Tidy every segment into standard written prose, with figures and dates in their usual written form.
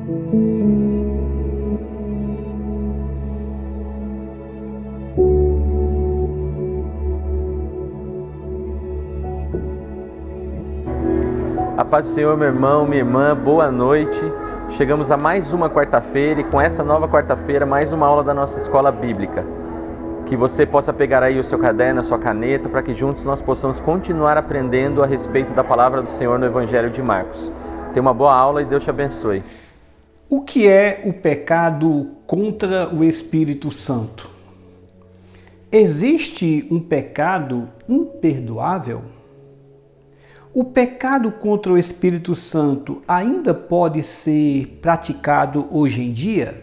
A paz do Senhor, meu irmão, minha irmã, boa noite. Chegamos a mais uma quarta-feira e com essa nova quarta-feira, mais uma aula da nossa escola bíblica. Que você possa pegar aí o seu caderno, a sua caneta, para que juntos nós possamos continuar aprendendo a respeito da palavra do Senhor no Evangelho de Marcos. Tenha uma boa aula e Deus te abençoe. O que é o pecado contra o Espírito Santo? Existe um pecado imperdoável? O pecado contra o Espírito Santo ainda pode ser praticado hoje em dia?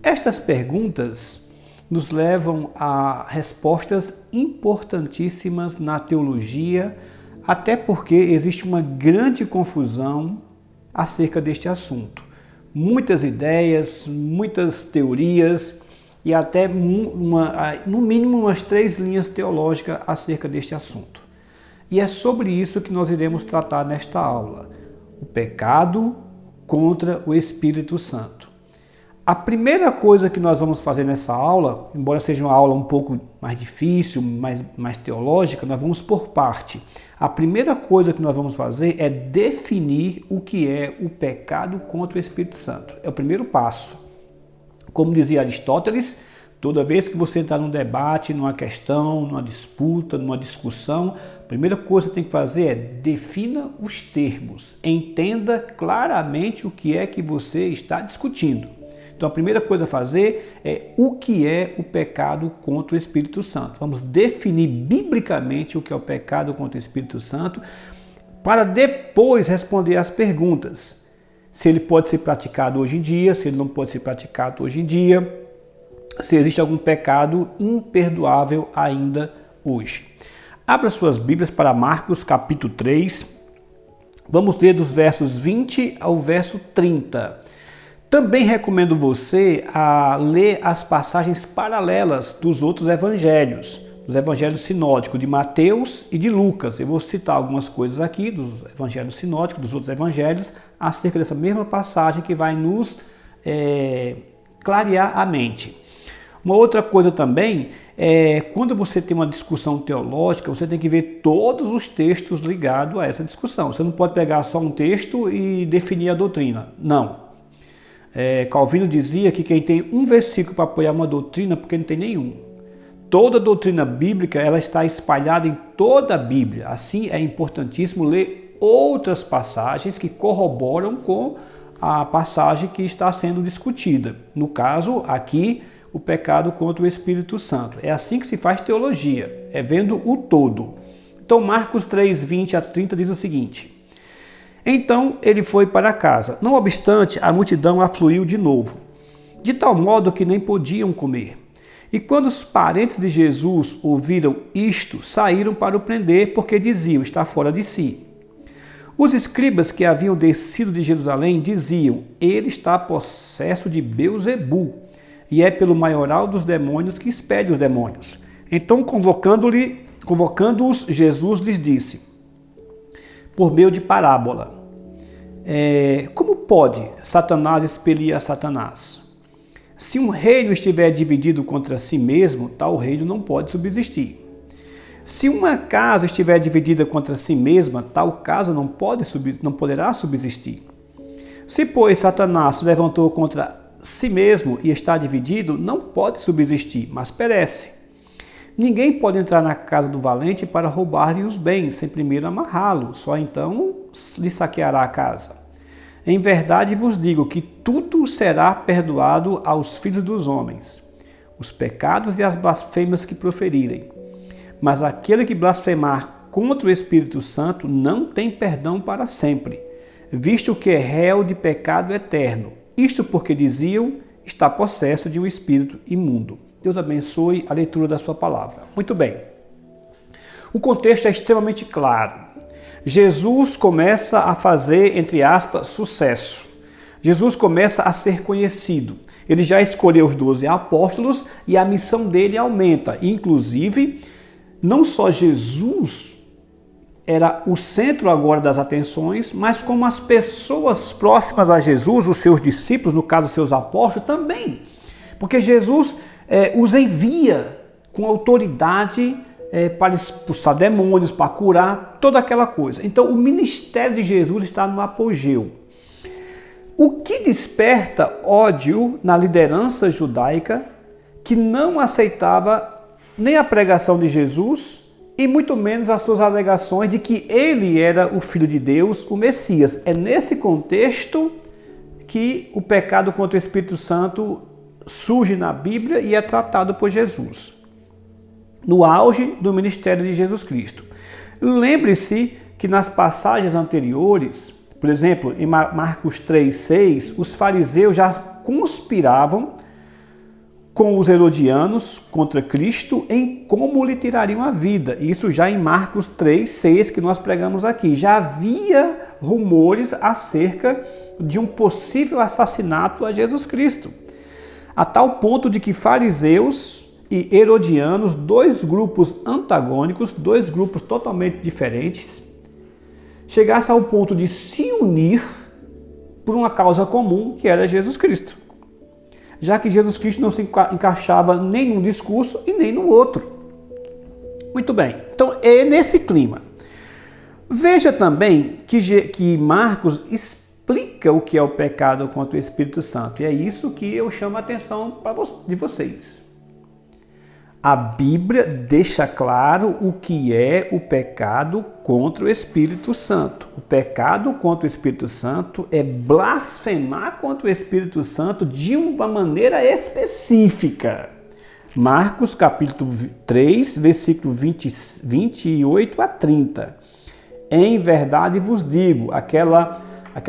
Estas perguntas nos levam a respostas importantíssimas na teologia, até porque existe uma grande confusão acerca deste assunto. Muitas ideias, muitas teorias e até no mínimo umas 3 linhas teológicas acerca deste assunto. E é sobre isso que nós iremos tratar nesta aula, o pecado contra o Espírito Santo. A primeira coisa que nós vamos fazer nessa aula, embora seja uma aula um pouco mais difícil, mais teológica, nós vamos por parte. A primeira coisa que nós vamos fazer é definir o que é o pecado contra o Espírito Santo. É o primeiro passo. Como dizia Aristóteles, toda vez que você entrar num debate, numa questão, numa disputa, numa discussão, a primeira coisa que você tem que fazer é defina os termos, entenda claramente o que é que você está discutindo. Então a primeira coisa a fazer é o que é o pecado contra o Espírito Santo. Vamos definir biblicamente o que é o pecado contra o Espírito Santo, para depois responder às perguntas. Se ele pode ser praticado hoje em dia, se ele não pode ser praticado hoje em dia, se existe algum pecado imperdoável ainda hoje. Abra suas Bíblias para Marcos capítulo 3. Vamos ler dos versos 20 ao verso 30. Também recomendo você a ler as passagens paralelas dos outros evangelhos, dos evangelhos sinóticos de Mateus e de Lucas. Eu vou citar algumas coisas aqui dos evangelhos sinóticos, dos outros evangelhos, acerca dessa mesma passagem que vai nos clarear a mente. Uma outra coisa também é, quando você tem uma discussão teológica, você tem que ver todos os textos ligados a essa discussão. Você não pode pegar só um texto e definir a doutrina. Não. Calvino dizia que quem tem um versículo para apoiar uma doutrina, porque não tem nenhum. Toda doutrina bíblica ela está espalhada em toda a Bíblia. Assim, é importantíssimo ler outras passagens que corroboram com a passagem que está sendo discutida. No caso, aqui, o pecado contra o Espírito Santo. É assim que se faz teologia, é vendo o todo. Então, Marcos 3, 20 a 30 diz o seguinte: Então ele foi para casa. Não obstante, a multidão afluiu de novo, de tal modo que nem podiam comer. E quando os parentes de Jesus ouviram isto, saíram para o prender, porque diziam, está fora de si. Os escribas que haviam descido de Jerusalém diziam, ele está possesso de Beelzebu, e é pelo maioral dos demônios que expele os demônios. Então, convocando-os, Jesus lhes disse, por meio de parábola, como pode Satanás expelir a Satanás? Se um reino estiver dividido contra si mesmo, tal reino não pode subsistir. Se uma casa estiver dividida contra si mesma, tal casa não poderá subsistir. Se, pois, Satanás se levantou contra si mesmo e está dividido, não pode subsistir, mas perece. Ninguém pode entrar na casa do valente para roubar-lhe os bens, sem primeiro amarrá-lo, só então lhe saqueará a casa. Em verdade vos digo que tudo será perdoado aos filhos dos homens, os pecados e as blasfêmias que proferirem. Mas aquele que blasfemar contra o Espírito Santo não tem perdão para sempre, visto que é réu de pecado eterno. Isto porque diziam, está possesso de um espírito imundo. Deus abençoe a leitura da sua palavra. Muito bem. O contexto é extremamente claro. Jesus começa a fazer, entre aspas, sucesso. Jesus começa a ser conhecido. Ele já escolheu os 12 apóstolos e a missão dele aumenta. Inclusive, não só Jesus era o centro agora das atenções, mas como as pessoas próximas a Jesus, os seus discípulos, no caso os seus apóstolos, também. Porque Jesus os envia com autoridade para expulsar demônios, para curar, toda aquela coisa. Então o ministério de Jesus está no apogeu. O que desperta ódio na liderança judaica que não aceitava nem a pregação de Jesus e muito menos as suas alegações de que ele era o Filho de Deus, o Messias. É nesse contexto que o pecado contra o Espírito Santo surge na Bíblia e é tratado por Jesus, no auge do ministério de Jesus Cristo. Lembre-se que nas passagens anteriores, por exemplo, em Marcos 3:6, os fariseus já conspiravam com os herodianos contra Cristo em como lhe tirariam a vida. Isso já em Marcos 3:6 que nós pregamos aqui. Já havia rumores acerca de um possível assassinato a Jesus Cristo. A tal ponto de que fariseus e herodianos, dois grupos antagônicos, dois grupos totalmente diferentes, chegassem ao ponto de se unir por uma causa comum, que era Jesus Cristo. Já que Jesus Cristo não se encaixava nem num discurso e nem no outro. Muito bem, então é nesse clima. Veja também que Marcos explica o que é o pecado contra o Espírito Santo. E é isso que eu chamo a atenção de vocês. A Bíblia deixa claro o que é o pecado contra o Espírito Santo. O pecado contra o Espírito Santo é blasfemar contra o Espírito Santo de uma maneira específica. Marcos capítulo 3, versículo 28 a 30. Em verdade vos digo, aquela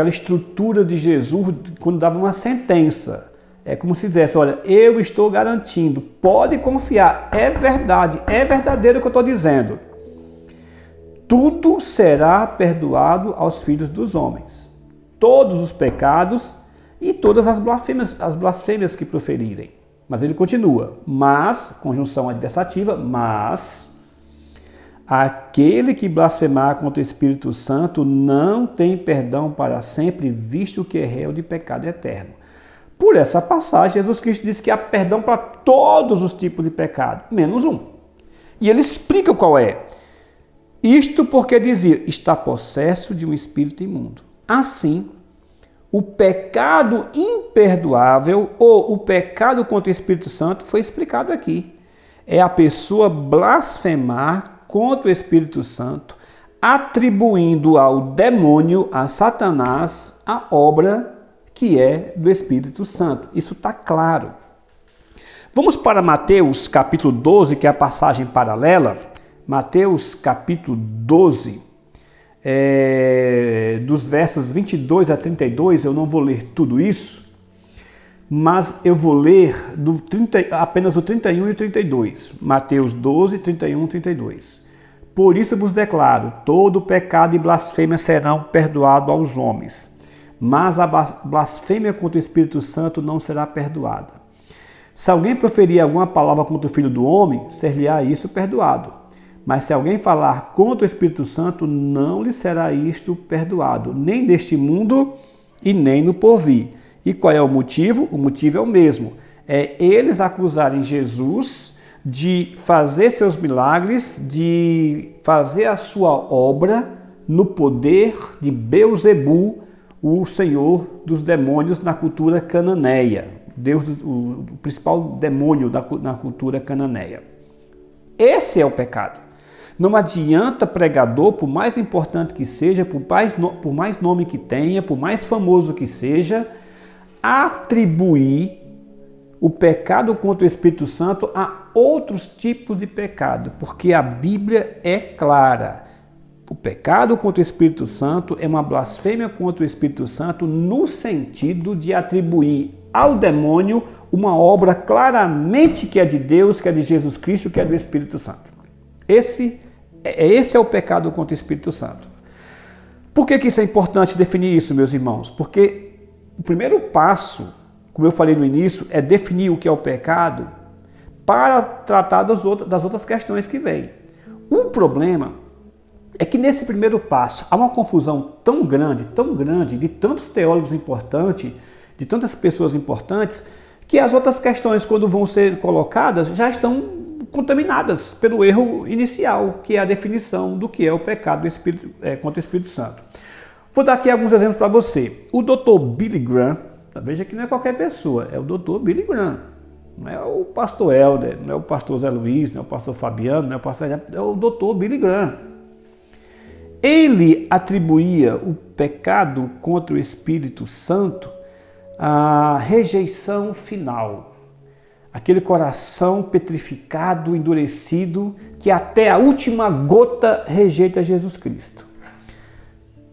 estrutura de Jesus quando dava uma sentença. É como se dissesse, olha, eu estou garantindo, pode confiar, é verdade, é verdadeiro o que eu estou dizendo. Tudo será perdoado aos filhos dos homens. Todos os pecados e todas as blasfêmias que proferirem. Mas ele continua, mas, conjunção adversativa, mas aquele que blasfemar contra o Espírito Santo não tem perdão para sempre, visto que é réu de pecado eterno. Por essa passagem, Jesus Cristo diz que há perdão para todos os tipos de pecado, menos um. E ele explica qual é. Isto porque dizia, está possesso de um espírito imundo. Assim, o pecado imperdoável ou o pecado contra o Espírito Santo foi explicado aqui. É a pessoa blasfemar contra o Espírito Santo, atribuindo ao demônio, a Satanás, a obra que é do Espírito Santo. Isso está claro. Vamos para Mateus capítulo 12, que é a passagem paralela. Mateus capítulo 12, dos versos 22 a 32, eu não vou ler tudo isso, mas eu vou ler apenas o 31 e o 32. Mateus 12, 31 e 32. Por isso vos declaro, todo pecado e blasfêmia serão perdoados aos homens, mas a blasfêmia contra o Espírito Santo não será perdoada. Se alguém proferir alguma palavra contra o Filho do Homem, ser-lhe-á isso perdoado. Mas se alguém falar contra o Espírito Santo, não lhe será isto perdoado, nem neste mundo e nem no porvir. E qual é o motivo? O motivo é o mesmo. É eles acusarem Jesus de fazer seus milagres, de fazer a sua obra no poder de Beelzebu, o senhor dos demônios na cultura cananeia, o principal demônio na cultura cananeia. Esse é o pecado. Não adianta pregador, por mais importante que seja, por mais nome que tenha, por mais famoso que seja, atribuir o pecado contra o Espírito Santo a outros tipos de pecado, porque a Bíblia é clara. O pecado contra o Espírito Santo é uma blasfêmia contra o Espírito Santo no sentido de atribuir ao demônio uma obra claramente que é de Deus, que é de Jesus Cristo, que é do Espírito Santo. Esse é o pecado contra o Espírito Santo. Por que isso é importante definir isso, meus irmãos? Porque o primeiro passo, como eu falei no início, é definir o que é o pecado para tratar das outras questões que vêm. O problema é que nesse primeiro passo há uma confusão tão grande, de tantos teólogos importantes, de tantas pessoas importantes, que as outras questões, quando vão ser colocadas, já estão contaminadas pelo erro inicial, que é a definição do que é o pecado do Espírito, contra o Espírito Santo. Vou dar aqui alguns exemplos para você. O Dr. Billy Graham, veja que não é qualquer pessoa, é o Dr. Billy Graham. Não é o pastor Helder, não é o pastor Zé Luiz, não é o pastor Fabiano, não é o pastor... É o Dr. Billy Graham. Ele atribuía o pecado contra o Espírito Santo à rejeição final. Aquele coração petrificado, endurecido, que até a última gota rejeita Jesus Cristo.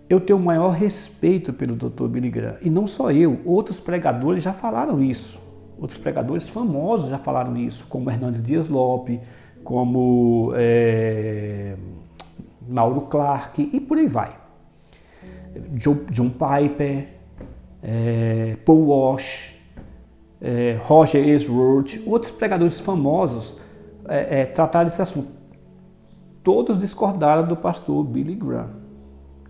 Eu tenho o maior respeito pelo Dr. Billy Graham. E não só eu, outros pregadores já falaram isso. Outros pregadores famosos já falaram isso, como Hernandes Dias Lopes, como Mauro Clark e por aí vai. John Piper, Paul Walsh, Roger Ainsworth, outros pregadores famosos trataram esse assunto. Todos discordaram do pastor Billy Graham.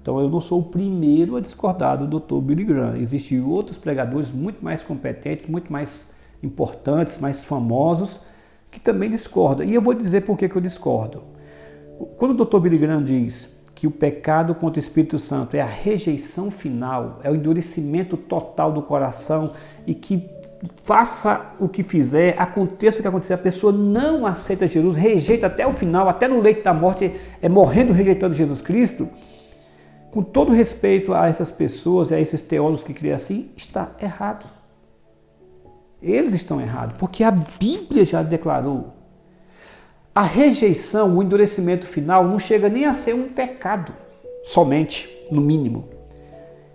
Então eu não sou o primeiro a discordar do Dr. Billy Graham. Existem outros pregadores muito mais competentes, muito mais importantes, mais famosos, que também discordam. E eu vou dizer por que eu discordo. Quando o Dr. Billy Graham diz que o pecado contra o Espírito Santo é a rejeição final, é o endurecimento total do coração e que faça o que fizer, aconteça o que acontecer, a pessoa não aceita Jesus, rejeita até o final, até no leito da morte, morrendo rejeitando Jesus Cristo, com todo respeito a essas pessoas e a esses teólogos que criam assim, está errado. Eles estão errados, porque a Bíblia já declarou. A rejeição, o endurecimento final, não chega nem a ser um pecado, somente, no mínimo.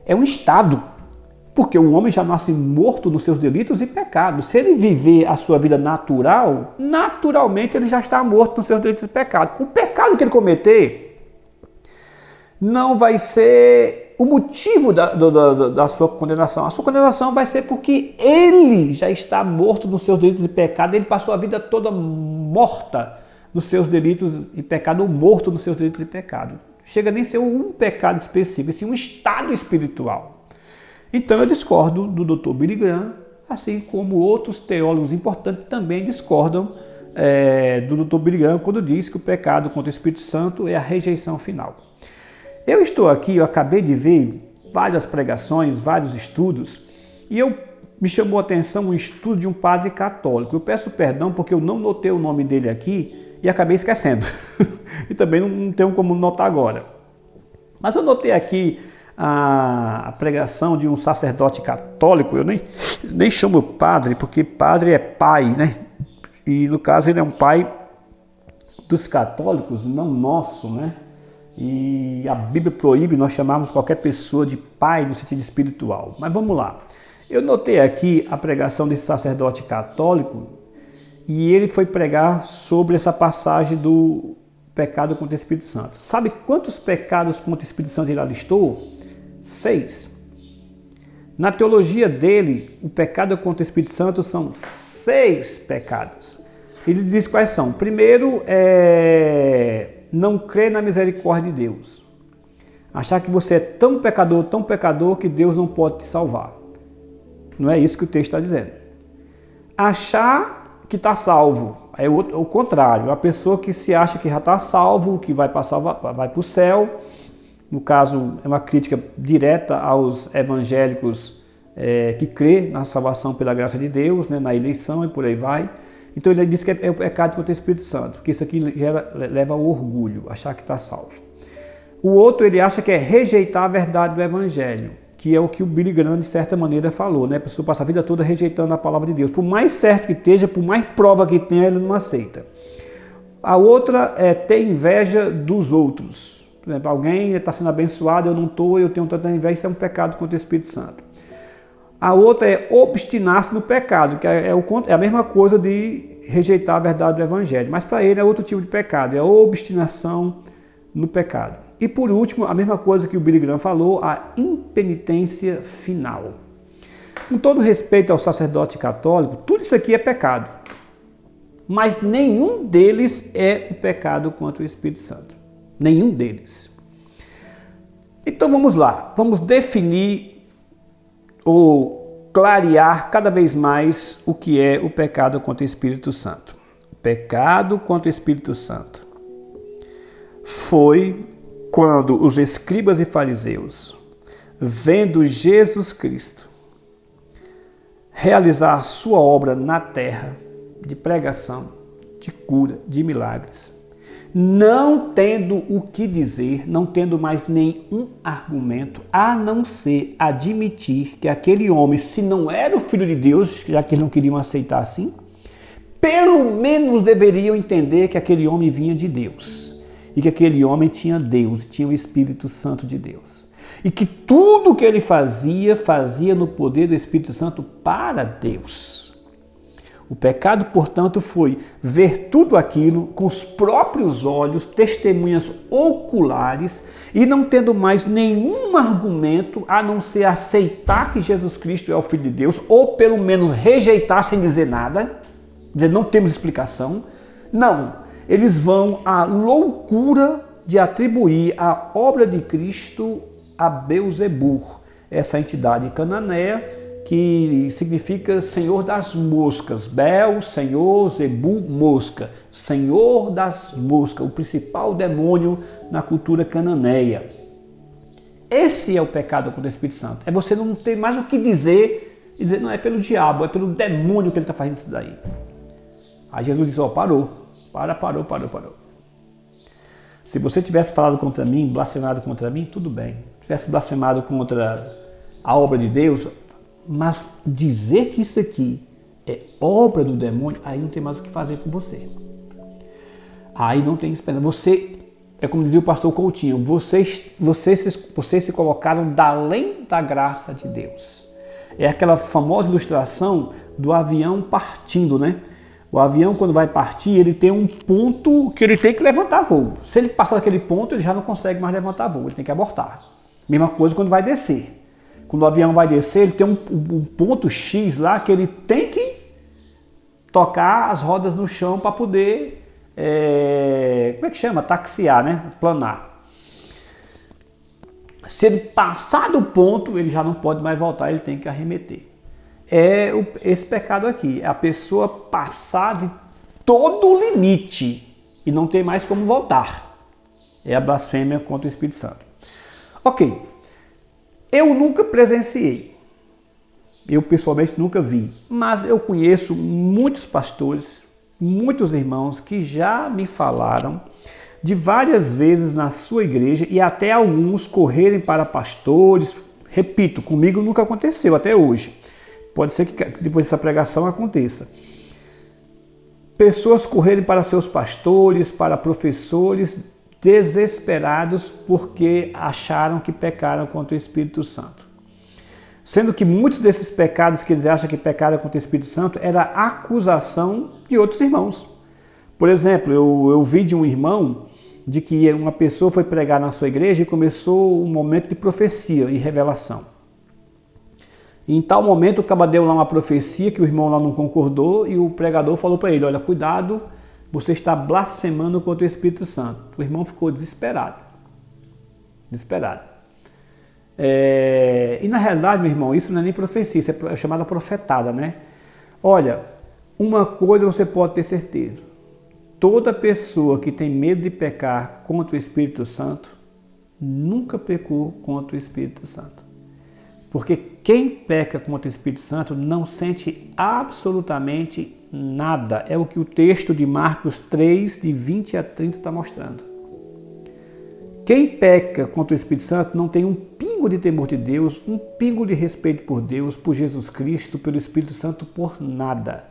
É um estado, porque o homem já nasce morto nos seus delitos e pecados. Se ele viver a sua vida natural, naturalmente ele já está morto nos seus delitos e pecados. O pecado que ele cometer não vai ser o motivo da sua condenação. A sua condenação vai ser porque ele já está morto nos seus delitos e pecados, ele passou a vida toda morta nos seus delitos e pecados, ou morto nos seus delitos e pecados. Chega nem a ser um pecado específico, sim um estado espiritual. Então eu discordo do Dr. Billy Graham, assim como outros teólogos importantes também discordam do Dr. Billy Graham quando diz que o pecado contra o Espírito Santo é a rejeição final. Eu estou aqui, eu acabei de ver várias pregações, vários estudos, e me chamou a atenção um estudo de um padre católico. Eu peço perdão porque eu não notei o nome dele aqui e acabei esquecendo. E também não tenho como notar agora. Mas eu notei aqui a pregação de um sacerdote católico, eu nem chamo padre, porque padre é pai, né? E no caso ele é um pai dos católicos, não nosso, né? E a Bíblia proíbe nós chamarmos qualquer pessoa de pai no sentido espiritual. Mas vamos lá. Eu notei aqui a pregação desse sacerdote católico e ele foi pregar sobre essa passagem do pecado contra o Espírito Santo. Sabe quantos pecados contra o Espírito Santo ele alistou? 6. Na teologia dele, o pecado contra o Espírito Santo são 6 pecados. Ele diz quais são. Primeiro não crer na misericórdia de Deus. Achar que você é tão pecador que Deus não pode te salvar. Não é isso que o texto está dizendo. Achar que está salvo. É o contrário. A pessoa que se acha que já está salvo, que vai para o céu. No caso, é uma crítica direta aos evangélicos que crê na salvação pela graça de Deus, né, na eleição e por aí vai. Então ele diz que é o pecado contra o Espírito Santo, porque isso aqui leva ao orgulho, achar que está salvo. O outro, ele acha que é rejeitar a verdade do Evangelho, que é o que o Billy Graham, de certa maneira, falou, né? A pessoa passa a vida toda rejeitando a palavra de Deus. Por mais certo que esteja, por mais prova que tenha, ele não aceita. A outra é ter inveja dos outros. Por exemplo, alguém está sendo abençoado, eu não estou, eu tenho tanta inveja, isso é um pecado contra o Espírito Santo. A outra é obstinar-se no pecado, que é a mesma coisa de rejeitar a verdade do Evangelho. Mas para ele é outro tipo de pecado, é a obstinação no pecado. E por último, a mesma coisa que o Billy Graham falou, a impenitência final. Com todo respeito ao sacerdote católico, tudo isso aqui é pecado. Mas nenhum deles é o pecado contra o Espírito Santo. Nenhum deles. Então vamos lá, vamos definir ou clarear cada vez mais o que é o pecado contra o Espírito Santo. O pecado contra o Espírito Santo foi quando os escribas e fariseus, vendo Jesus Cristo realizar a sua obra na terra de pregação, de cura, de milagres, não tendo o que dizer, não tendo mais nenhum argumento, a não ser admitir que aquele homem, se não era o Filho de Deus, já que eles não queriam aceitar assim, pelo menos deveriam entender que aquele homem vinha de Deus, e que aquele homem tinha Deus, tinha o Espírito Santo de Deus, e que tudo que ele fazia, fazia no poder do Espírito Santo para Deus. O pecado, portanto, foi ver tudo aquilo com os próprios olhos, testemunhas oculares, e não tendo mais nenhum argumento a não ser aceitar que Jesus Cristo é o Filho de Deus, ou pelo menos rejeitar sem dizer nada, dizer não temos explicação. Não, eles vão à loucura de atribuir a obra de Cristo a Belzebu, essa entidade cananeia, que significa Senhor das moscas. Bel, Senhor, Zebu, mosca. Senhor das moscas, o principal demônio na cultura cananeia. Esse é o pecado contra o Espírito Santo. É você não ter mais o que dizer e dizer, não, é pelo diabo, é pelo demônio que ele está fazendo isso daí. Aí Jesus disse, parou. Se você tivesse falado contra mim, blasfemado contra mim, tudo bem. Tivesse blasfemado contra a obra de Deus, mas dizer que isso aqui é obra do demônio, aí não tem mais o que fazer com você. Aí não tem esperança. Você, é como dizia o pastor Coutinho, vocês se colocaram além da graça de Deus. É aquela famosa ilustração do avião partindo, né? O avião, quando vai partir, ele tem um ponto que ele tem que levantar voo. Se ele passar daquele ponto, ele já não consegue mais levantar voo, ele tem que abortar. Mesma coisa quando vai descer. Quando o avião vai descer, ele tem um ponto X lá que ele tem que tocar as rodas no chão para poder, como é que chama? Taxiar, né? Planar. Se ele passar do ponto, ele já não pode mais voltar, ele tem que arremeter. Esse pecado aqui, é a pessoa passar de todo o limite e não ter mais como voltar. É a blasfêmia contra o Espírito Santo. Ok. Eu nunca presenciei, eu pessoalmente nunca vi, mas eu conheço muitos pastores, muitos irmãos que já me falaram de várias vezes na sua igreja e até alguns correrem para pastores. Repito, comigo nunca aconteceu até hoje. Pode ser que depois dessa pregação aconteça. Pessoas correrem para seus pastores, para professores, desesperados porque acharam que pecaram contra o Espírito Santo. Sendo que muitos desses pecados que eles acham que pecaram contra o Espírito Santo era acusação de outros irmãos. Por exemplo, eu vi de um irmão de que uma pessoa foi pregar na sua igreja e começou um momento de profecia e revelação. E em tal momento o caba deu lá uma profecia que o irmão lá não concordou e o pregador falou para ele, olha, cuidado, você está blasfemando contra o Espírito Santo. O irmão ficou desesperado. E na realidade, meu irmão, isso não é nem profecia, isso é chamada profetada, né? Olha, uma coisa você pode ter certeza. Toda pessoa que tem medo de pecar contra o Espírito Santo, nunca pecou contra o Espírito Santo. Porque quem peca contra o Espírito Santo não sente absolutamente nada. É o que o texto de Marcos 3, de 20 a 30 está mostrando. Quem peca contra o Espírito Santo não tem um pingo de temor de Deus, um pingo de respeito por Deus, por Jesus Cristo, pelo Espírito Santo, por nada.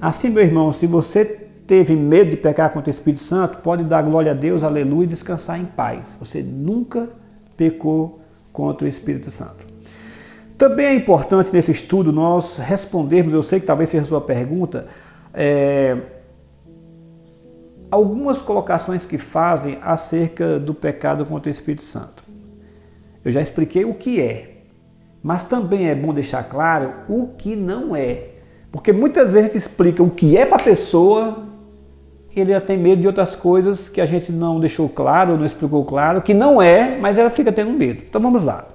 Assim, meu irmão, se você teve medo de pecar contra o Espírito Santo, pode dar glória a Deus, aleluia, e descansar em paz. Você nunca pecou contra o Espírito Santo. Também é importante nesse estudo nós respondermos, eu sei que talvez seja a sua pergunta, algumas colocações que fazem acerca do pecado contra o Espírito Santo. Eu já expliquei o que é, mas também é bom deixar claro o que não é. Porque muitas vezes a gente explica o que é para a pessoa ele já tem medo de outras coisas que a gente não deixou claro, não explicou claro, que não é, mas ela fica tendo medo. Então vamos lá.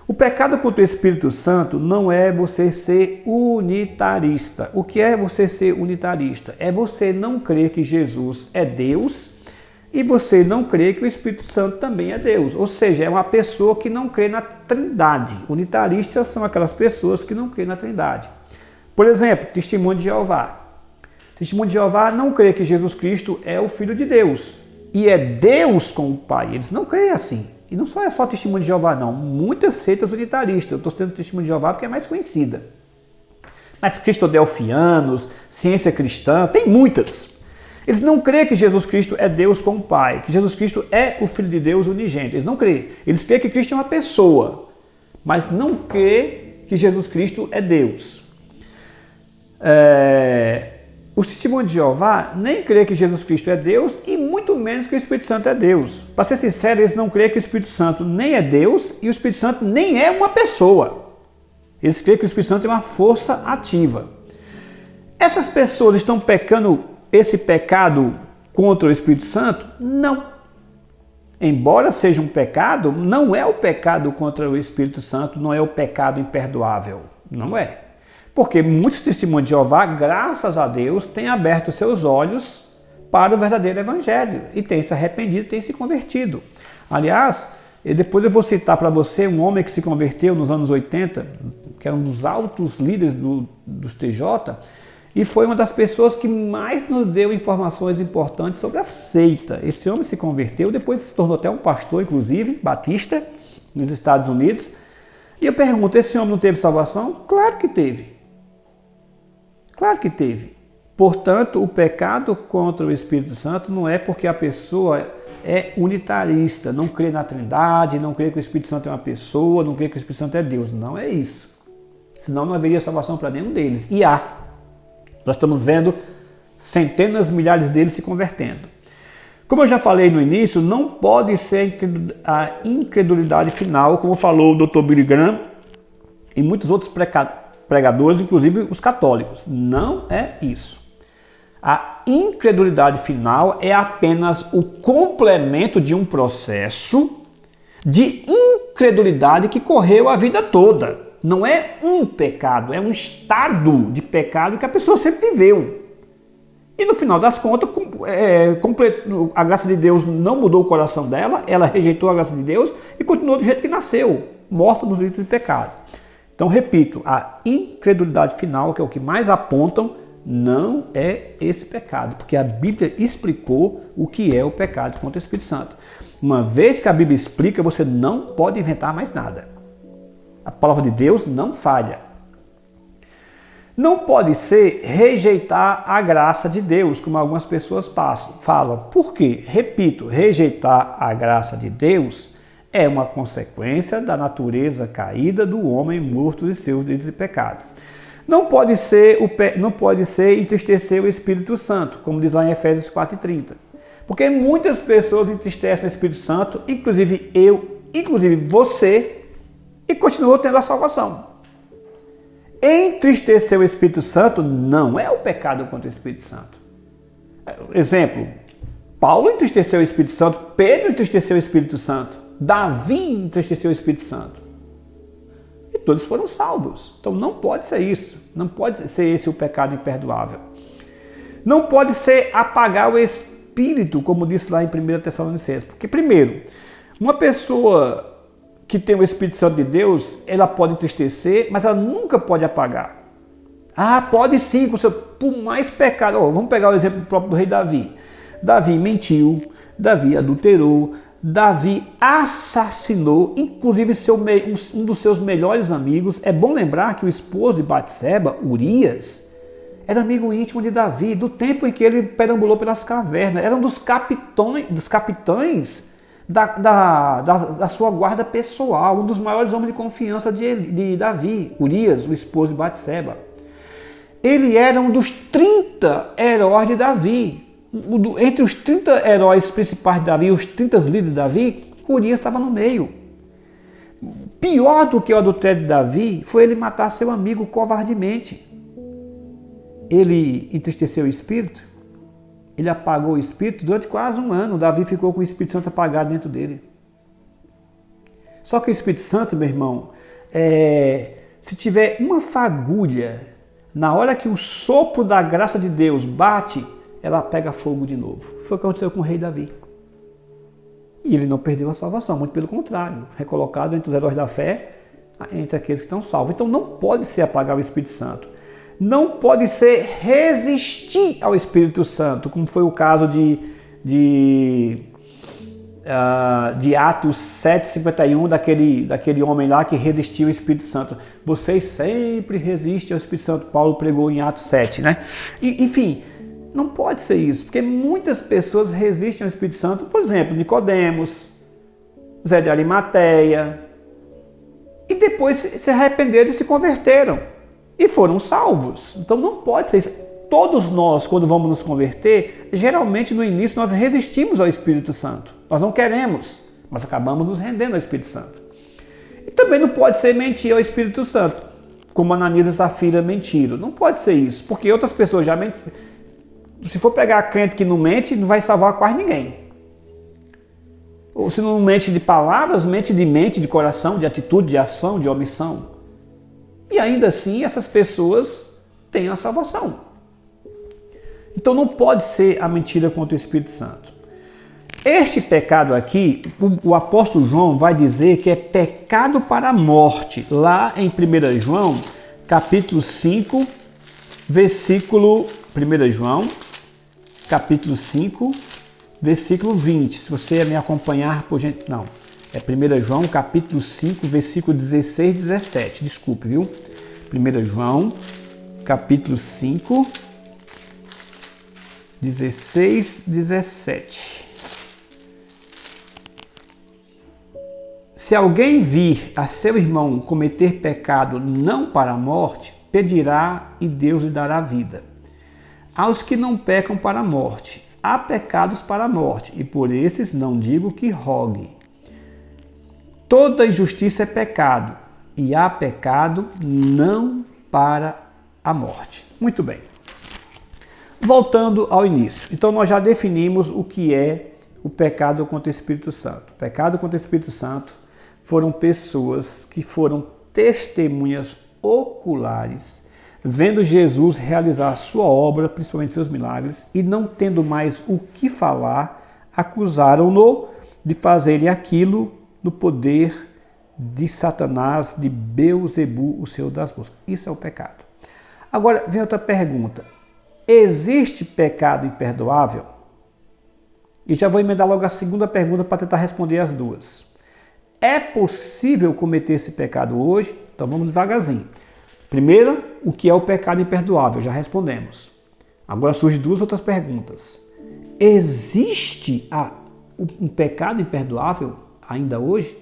O pecado contra o Espírito Santo não é você ser unitarista. O que é você ser unitarista? É você não crer que Jesus é Deus e você não crer que o Espírito Santo também é Deus. Ou seja, é uma pessoa que não crê na Trindade. Unitaristas são aquelas pessoas que não crêem na Trindade. Por exemplo, Testemunho de Jeová. Testemunho de Jeová não crê que Jesus Cristo é o Filho de Deus e é Deus com o Pai. Eles não creem assim. E não só é só Testemunho de Jeová, não. Muitas seitas unitaristas. Eu estou citando Testemunho de Jeová porque é mais conhecida. Mas cristodelfianos, ciência cristã, tem muitas. Eles não creem que Jesus Cristo é Deus com o Pai, que Jesus Cristo é o Filho de Deus unigênito. Eles não creem. Eles creem que Cristo é uma pessoa, mas não creem que Jesus Cristo é Deus. Os Testemunhos de Jeová nem creem que Jesus Cristo é Deus e muito menos que o Espírito Santo é Deus. Para ser sincero, eles não creem que o Espírito Santo nem é Deus e o Espírito Santo nem é uma pessoa. Eles creem que o Espírito Santo é uma força ativa. Essas pessoas estão pecando esse pecado contra o Espírito Santo? Não. Embora seja um pecado, não é o pecado contra o Espírito Santo, não é o pecado imperdoável. Não é. Porque muitos Testemunhos de Jeová, graças a Deus, têm aberto seus olhos para o verdadeiro Evangelho e têm se arrependido, têm se convertido. Aliás, depois eu vou citar para você um homem que se converteu nos anos 80, que era um dos altos líderes dos TJ, e foi uma das pessoas que mais nos deu informações importantes sobre a seita. Esse homem se converteu, depois se tornou até um pastor, inclusive, batista, nos Estados Unidos. E eu pergunto, esse homem não teve salvação? Claro que teve. Claro que teve. Portanto, o pecado contra o Espírito Santo não é porque a pessoa é unitarista, não crê na Trindade, não crê que o Espírito Santo é uma pessoa, não crê que o Espírito Santo é Deus. Não é isso. Senão não haveria salvação para nenhum deles. E há. Nós estamos vendo centenas, milhares deles se convertendo. Como eu já falei no início, não pode ser a incredulidade final, como falou o Dr. Billy Graham e muitos outros pregadores, inclusive os católicos. Não é isso. A incredulidade final é apenas o complemento de um processo de incredulidade que correu a vida toda. Não é um pecado, é um estado de pecado que a pessoa sempre viveu. E no final das contas, a graça de Deus não mudou o coração dela, ela rejeitou a graça de Deus e continuou do jeito que nasceu, morta nos delitos de pecado. Então, repito, a incredulidade final, que é o que mais apontam, não é esse pecado, porque a Bíblia explicou o que é o pecado contra o Espírito Santo. Uma vez que a Bíblia explica, você não pode inventar mais nada. A palavra de Deus não falha. Não pode ser rejeitar a graça de Deus, como algumas pessoas falam. Por quê? Repito, rejeitar a graça de Deus é uma consequência da natureza caída do homem morto de seus delitos e pecado. Não pode ser entristecer o Espírito Santo, como diz lá em Efésios 4:30. Porque muitas pessoas entristecem o Espírito Santo, inclusive eu, inclusive você, e continuou tendo a salvação. Entristecer o Espírito Santo não é o pecado contra o Espírito Santo. Exemplo, Paulo entristeceu o Espírito Santo, Pedro entristeceu o Espírito Santo, Davi entristeceu o Espírito Santo. E todos foram salvos. Então não pode ser isso. Não pode ser esse o pecado imperdoável. Não pode ser apagar o Espírito, como disse lá em 1 Tessalonicenses. Porque, primeiro, uma pessoa que tem o Espírito Santo de Deus, ela pode entristecer, mas ela nunca pode apagar. Ah, pode sim, por mais pecado. Vamos pegar o exemplo próprio do rei Davi. Davi mentiu, Davi adulterou, Davi assassinou, inclusive um dos seus melhores amigos. É bom lembrar que o esposo de Batseba, Urias, era amigo íntimo de Davi, do tempo em que ele perambulou pelas cavernas. Era um dos capitães da sua guarda pessoal, um dos maiores homens de confiança de Davi, Urias, o esposo de Batseba. Ele era um dos 30 heróis de Davi. Entre os 30 heróis principais de Davi, os 30 líderes de Davi, Urias estava no meio. Pior do que o adultério de Davi foi ele matar seu amigo covardemente. Ele entristeceu o Espírito? Ele apagou o Espírito durante quase um ano. Davi ficou com o Espírito Santo apagado dentro dele. Só que o Espírito Santo, meu irmão, se tiver uma fagulha, na hora que o sopro da graça de Deus bate, ela pega fogo de novo. Foi o que aconteceu com o rei Davi. E ele não perdeu a salvação, muito pelo contrário. Recolocado entre os heróis da fé, entre aqueles que estão salvos. Então não pode ser apagar o Espírito Santo. Não pode ser resistir ao Espírito Santo, como foi o caso de Atos 7:51, daquele homem lá que resistiu ao Espírito Santo. Vocês sempre resistem ao Espírito Santo. Paulo pregou em Atos 7, né? Enfim, não pode ser isso, porque muitas pessoas resistem ao Espírito Santo. Por exemplo, Nicodemos, Zé de Arimateia, e depois se arrependeram e se converteram e foram salvos. Então não pode ser isso. Todos nós, quando vamos nos converter, geralmente no início nós resistimos ao Espírito Santo. Nós não queremos, mas acabamos nos rendendo ao Espírito Santo. E também não pode ser mentir ao Espírito Santo, como Ananias e Safira mentiram. Não pode ser isso, porque outras pessoas já mentiram. Se for pegar crente que não mente, não vai salvar quase ninguém. Ou se não mente de palavras, mente de coração, de atitude, de ação, de omissão. E ainda assim, essas pessoas têm a salvação. Então não pode ser a mentira contra o Espírito Santo. Este pecado aqui, o apóstolo João vai dizer que é pecado para a morte. Lá em 1 João, capítulo 5, versículo 1 João, capítulo 5, versículo 20. Se você me acompanhar, por gente... Não, é 1 João, capítulo 5, versículo 16 e 17. Desculpe, viu? 1 João, capítulo 5, 16, 17. Se alguém vir a seu irmão cometer pecado não para a morte, pedirá e Deus lhe dará vida. Aos que não pecam para a morte, há pecados para a morte, e por esses não digo que rogue. Toda injustiça é pecado, e há pecado não para a morte. Muito bem. Voltando ao início. Então nós já definimos o que é o pecado contra o Espírito Santo. O pecado contra o Espírito Santo foram pessoas que foram testemunhas oculares, vendo Jesus realizar a sua obra, principalmente seus milagres, e não tendo mais o que falar, acusaram-no de fazerem aquilo no poder de Satanás, de Beelzebu, o senhor das moscas. Isso é o pecado. Agora, vem outra pergunta. Existe pecado imperdoável? E já vou emendar logo a segunda pergunta para tentar responder as duas. É possível cometer esse pecado hoje? Então vamos devagarzinho. Primeiro, o que é o pecado imperdoável? Já respondemos. Agora surgem duas outras perguntas. Existe um pecado imperdoável ainda hoje?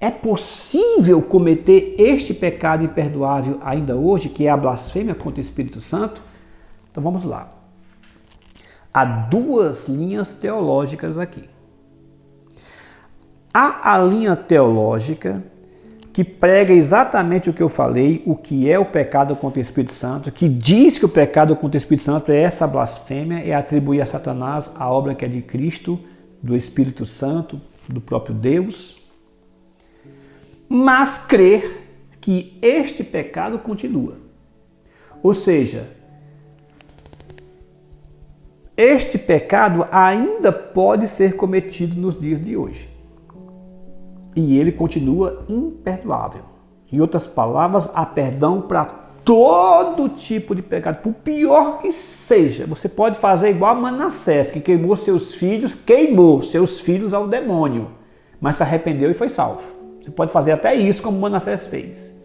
É possível cometer este pecado imperdoável ainda hoje, que é a blasfêmia contra o Espírito Santo? Então vamos lá. Há duas linhas teológicas aqui. Há a linha teológica que prega exatamente o que eu falei, o que é o pecado contra o Espírito Santo, que diz que o pecado contra o Espírito Santo é essa blasfêmia, é atribuir a Satanás a obra que é de Cristo, do Espírito Santo, do próprio Deus, mas crer que este pecado continua. Ou seja, este pecado ainda pode ser cometido nos dias de hoje. E ele continua imperdoável. Em outras palavras, há perdão para todo tipo de pecado, por pior que seja. Você pode fazer igual a Manassés, que queimou seus filhos ao demônio, mas se arrependeu e foi salvo. Você pode fazer até isso como Manassés fez,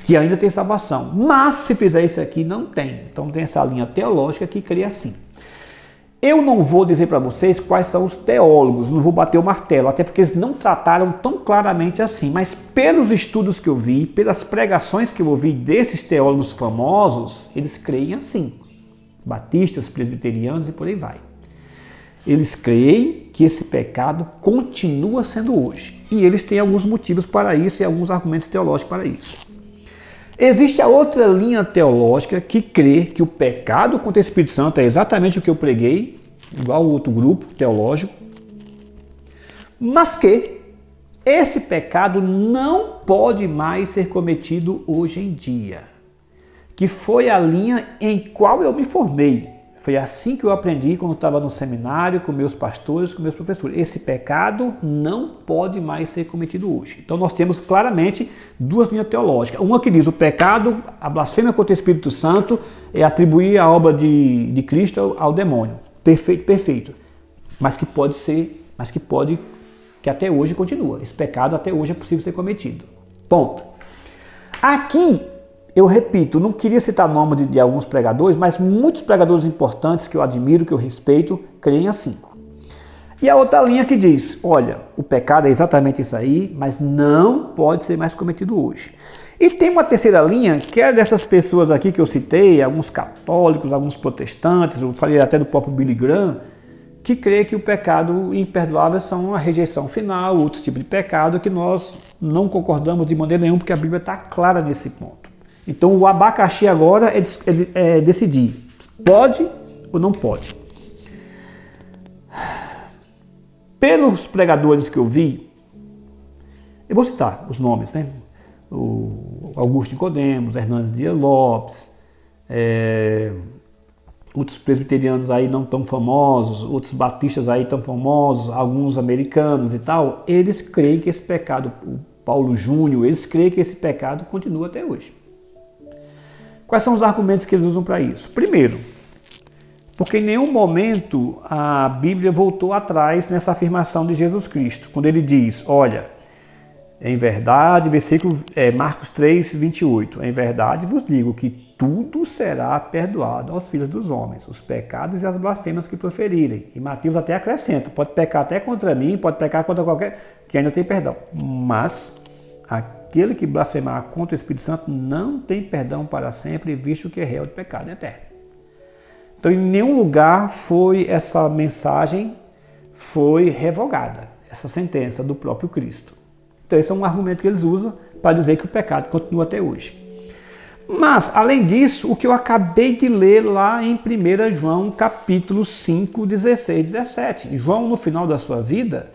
que ainda tem salvação. Mas se fizer isso aqui, não tem. Então tem essa linha teológica que crê assim. Eu não vou dizer para vocês quais são os teólogos, não vou bater o martelo, até porque eles não trataram tão claramente assim, mas pelos estudos que eu vi, pelas pregações que eu ouvi desses teólogos famosos, eles creem assim. Batistas, presbiterianos e por aí vai. Eles creem que esse pecado continua sendo hoje. E eles têm alguns motivos para isso e alguns argumentos teológicos para isso. Existe a outra linha teológica que crê que o pecado contra o Espírito Santo é exatamente o que eu preguei, igual o outro grupo teológico, mas que esse pecado não pode mais ser cometido hoje em dia, que foi a linha em qual eu me formei. Foi assim que eu aprendi quando estava no seminário, com meus pastores, com meus professores. Esse pecado não pode mais ser cometido hoje. Então nós temos claramente duas linhas teológicas. Uma que diz o pecado, a blasfêmia contra o Espírito Santo, é atribuir a obra de Cristo ao demônio. Perfeito, perfeito. Mas que pode ser, que até hoje continua. Esse pecado até hoje é possível ser cometido. Ponto. Aqui, eu repito, não queria citar o nome de alguns pregadores, mas muitos pregadores importantes que eu admiro, que eu respeito, creem assim. E a outra linha que diz, olha, o pecado é exatamente isso aí, mas não pode ser mais cometido hoje. E tem uma terceira linha, que é dessas pessoas aqui que eu citei, alguns católicos, alguns protestantes, eu falei até do próprio Billy Graham, que crê que o pecado imperdoável são a rejeição final, outros tipos de pecado que nós não concordamos de maneira nenhuma, porque a Bíblia está clara nesse ponto. Então o abacaxi agora é decidir, pode ou não pode. Pelos pregadores que eu vi, eu vou citar os nomes, né? O Augusto Nicodemos, Hernandes Dias Lopes, outros presbiterianos aí não tão famosos, outros batistas aí tão famosos, alguns americanos e tal, eles creem que esse pecado, o Paulo Júnior, eles creem que esse pecado continua até hoje. Quais são os argumentos que eles usam para isso? Primeiro, porque em nenhum momento a Bíblia voltou atrás nessa afirmação de Jesus Cristo, quando ele diz, olha, em verdade, versículo Marcos 3, 28, em verdade vos digo que tudo será perdoado aos filhos dos homens, os pecados e as blasfêmias que proferirem. E Mateus até acrescenta, pode pecar até contra mim, pode pecar contra qualquer, que ainda tem perdão. Mas aquele que blasfemar contra o Espírito Santo não tem perdão para sempre, visto que é réu de pecado eterno. Então em nenhum lugar foi essa mensagem foi revogada, essa sentença do próprio Cristo. Então esse é um argumento que eles usam para dizer que o pecado continua até hoje. Mas, além disso, o que eu acabei de ler lá em 1 João, capítulo 5, 16, 17. João, no final da sua vida,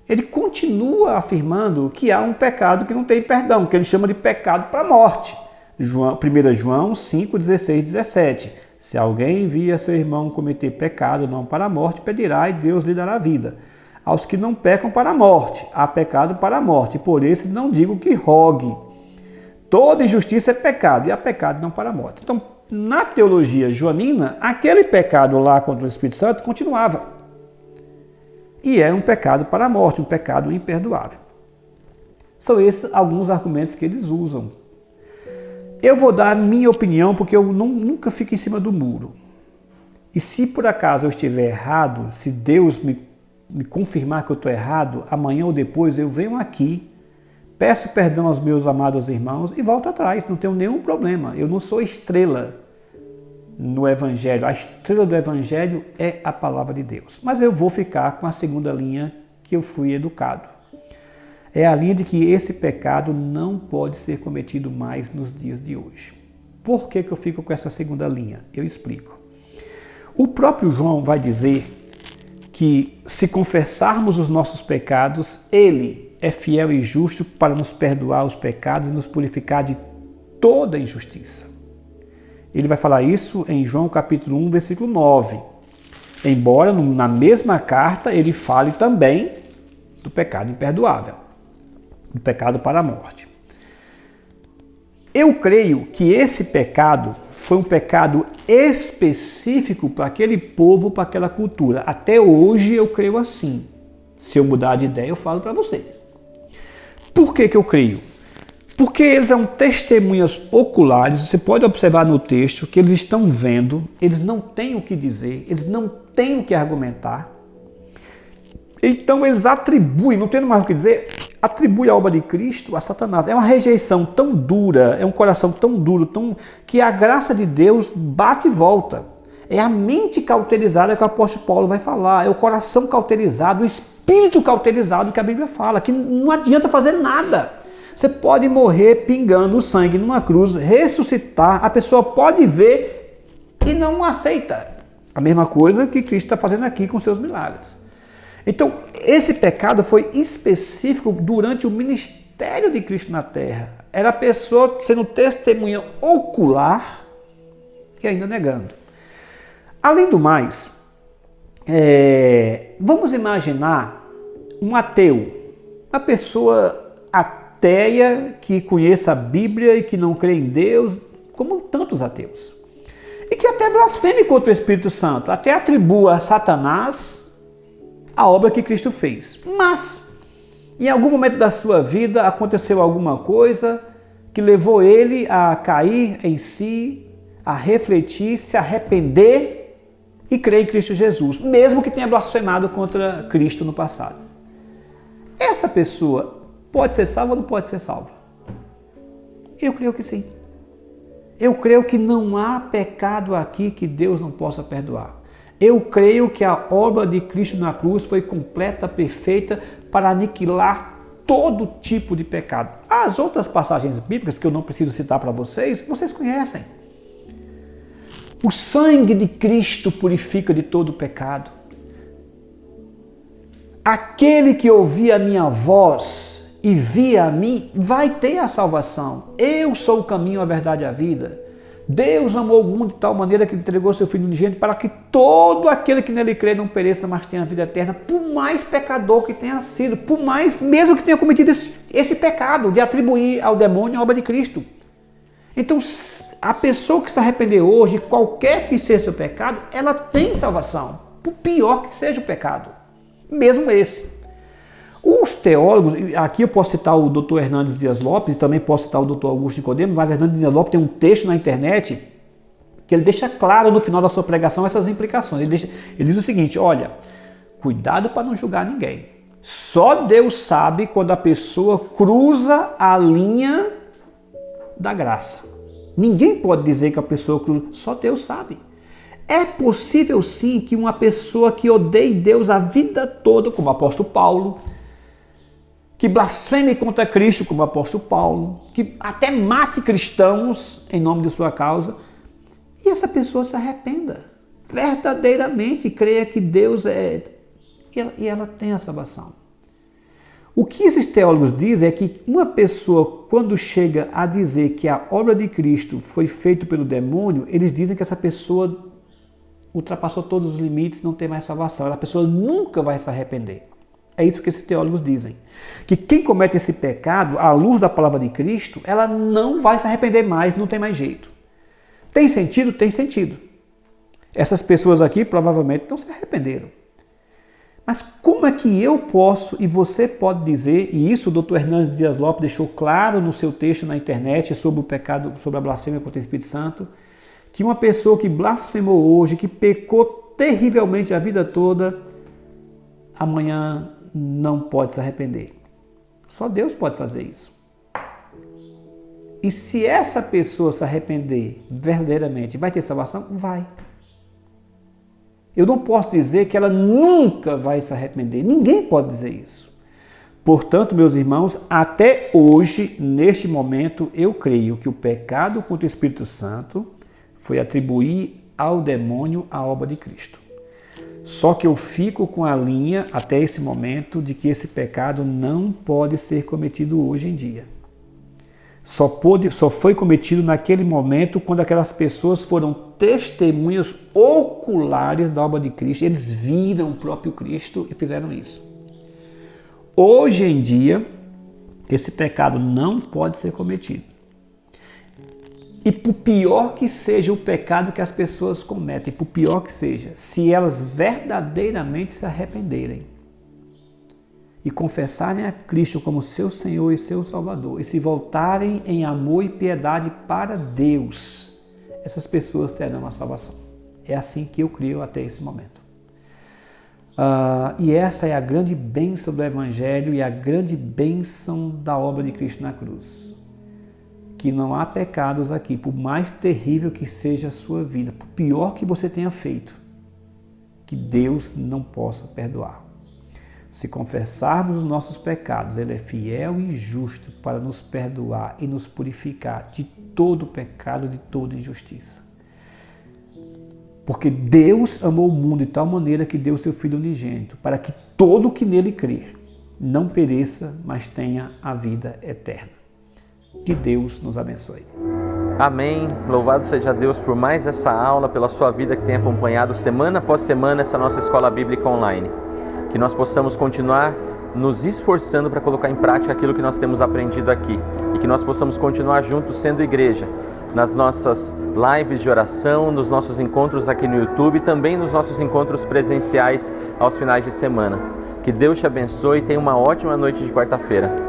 ele continua afirmando que há um pecado que não tem perdão, que ele chama de pecado para a morte. 1 João 5, 16, 17. Se alguém via seu irmão cometer pecado não para a morte, pedirá e Deus lhe dará vida. Aos que não pecam para a morte, há pecado para a morte, por esses não digo que rogue. Toda injustiça é pecado, e há pecado não para a morte. Então, na teologia joanina, aquele pecado lá contra o Espírito Santo continuava. E era um pecado para a morte, um pecado imperdoável. São esses alguns argumentos que eles usam. Eu vou dar a minha opinião, porque eu nunca fico em cima do muro. E se por acaso eu estiver errado, se Deus me confirmar que eu estou errado, amanhã ou depois eu venho aqui, peço perdão aos meus amados irmãos e volto atrás, não tenho nenhum problema. Eu não sou estrela no Evangelho. A estrela do Evangelho é a palavra de Deus. Mas eu vou ficar com a segunda linha que eu fui educado. É a linha de que esse pecado não pode ser cometido mais nos dias de hoje. Por que eu fico com essa segunda linha? Eu explico. O próprio João vai dizer que se confessarmos os nossos pecados, ele é fiel e justo para nos perdoar os pecados e nos purificar de toda injustiça. Ele vai falar isso em João capítulo 1, versículo 9. Embora na mesma carta ele fale também do pecado imperdoável, do pecado para a morte. Eu creio que esse pecado foi um pecado específico para aquele povo, para aquela cultura. Até hoje eu creio assim. Se eu mudar de ideia, eu falo para você. Por que eu creio? Porque eles são testemunhas oculares, você pode observar no texto que eles estão vendo, eles não têm o que dizer, eles não têm o que argumentar. Então eles atribuem, não tendo mais o que dizer, atribui a obra de Cristo a Satanás. É uma rejeição tão dura, é um coração tão duro, que a graça de Deus bate e volta. É a mente cauterizada que o apóstolo Paulo vai falar, é o coração cauterizado, o espírito cauterizado que a Bíblia fala, que não adianta fazer nada. Você pode morrer pingando sangue numa cruz, ressuscitar, a pessoa pode ver e não aceita. A mesma coisa que Cristo está fazendo aqui com seus milagres. Então, esse pecado foi específico durante o ministério de Cristo na terra. Era a pessoa sendo testemunha ocular e ainda negando. Além do mais, vamos imaginar um ateu, uma pessoa ateia que conheça a Bíblia e que não crê em Deus, como tantos ateus. E que até blasfeme contra o Espírito Santo, até atribua a Satanás a obra que Cristo fez. Mas, em algum momento da sua vida, aconteceu alguma coisa que levou ele a cair em si, a refletir, se arrepender e crer em Cristo Jesus, mesmo que tenha blasfemado contra Cristo no passado. Essa pessoa pode ser salva ou não pode ser salva? Eu creio que sim. Eu creio que não há pecado aqui que Deus não possa perdoar. Eu creio que a obra de Cristo na cruz foi completa, perfeita, para aniquilar todo tipo de pecado. As outras passagens bíblicas, que eu não preciso citar para vocês, vocês conhecem. O sangue de Cristo purifica de todo pecado. Aquele que ouvir a minha voz e via a mim, vai ter a salvação. Eu sou o caminho, a verdade e a vida. Deus amou o mundo de tal maneira que entregou seu Filho unigênito para que todo aquele que nele crê não pereça, mas tenha a vida eterna, por mais pecador que tenha sido, por mais, mesmo que tenha cometido esse pecado de atribuir ao demônio a obra de Cristo. Então, a pessoa que se arrepender hoje, qualquer que seja seu pecado, ela tem salvação, por pior que seja o pecado, mesmo esse. Os teólogos, aqui eu posso citar o Dr. Hernandes Dias Lopes e também posso citar o Dr. Augusto Nicodemo, mas Hernandes Dias Lopes tem um texto na internet que ele deixa claro no final da sua pregação essas implicações. Ele diz o seguinte: olha, cuidado para não julgar ninguém. Só Deus sabe quando a pessoa cruza a linha da graça. Ninguém pode dizer que a pessoa cruza, só Deus sabe. É possível sim que uma pessoa que odeie Deus a vida toda, como o apóstolo Paulo, que blasfeme contra Cristo, como o apóstolo Paulo, que até mate cristãos em nome de sua causa, e essa pessoa se arrependa, verdadeiramente creia que Deus é, e ela tem a salvação. O que esses teólogos dizem é que uma pessoa, quando chega a dizer que a obra de Cristo foi feita pelo demônio, eles dizem que essa pessoa ultrapassou todos os limites, não tem mais salvação, a pessoa nunca vai se arrepender. É isso que esses teólogos dizem. Que quem comete esse pecado, à luz da palavra de Cristo, ela não vai se arrepender mais, não tem mais jeito. Tem sentido? Tem sentido. Essas pessoas aqui provavelmente não se arrependeram. Mas como é que eu posso e você pode dizer, e isso o Dr. Hernandes Dias Lopes deixou claro no seu texto na internet sobre o pecado, sobre a blasfêmia contra o Espírito Santo, que uma pessoa que blasfemou hoje, que pecou terrivelmente a vida toda, amanhã não pode se arrepender. Só Deus pode fazer isso. E se essa pessoa se arrepender verdadeiramente, vai ter salvação? Vai. Eu não posso dizer que ela nunca vai se arrepender. Ninguém pode dizer isso. Portanto, meus irmãos, até hoje, neste momento, eu creio que o pecado contra o Espírito Santo foi atribuir ao demônio a obra de Cristo. Só que eu fico com a linha, até esse momento, de que esse pecado não pode ser cometido hoje em dia. Só foi cometido naquele momento quando aquelas pessoas foram testemunhas oculares da obra de Cristo. Eles viram o próprio Cristo e fizeram isso. Hoje em dia, esse pecado não pode ser cometido. E por pior que seja o pecado que as pessoas cometem, por pior que seja, se elas verdadeiramente se arrependerem e confessarem a Cristo como seu Senhor e seu Salvador, e se voltarem em amor e piedade para Deus, essas pessoas terão a salvação. É assim que eu creio até esse momento. E essa é a grande bênção do Evangelho e a grande bênção da obra de Cristo na cruz. Que não há pecados aqui, por mais terrível que seja a sua vida, por pior que você tenha feito, que Deus não possa perdoar. Se confessarmos os nossos pecados, Ele é fiel e justo para nos perdoar e nos purificar de todo pecado, de toda injustiça. Porque Deus amou o mundo de tal maneira que deu seu Filho unigênito, para que todo o que nele crer não pereça, mas tenha a vida eterna. Que Deus nos abençoe. Amém. Louvado seja Deus por mais essa aula, pela sua vida que tem acompanhado semana após semana essa nossa escola bíblica online. Que nós possamos continuar nos esforçando para colocar em prática aquilo que nós temos aprendido aqui. E que nós possamos continuar juntos sendo igreja, nas nossas lives de oração, nos nossos encontros aqui no YouTube e também nos nossos encontros presenciais aos finais de semana. Que Deus te abençoe e tenha uma ótima noite de quarta-feira.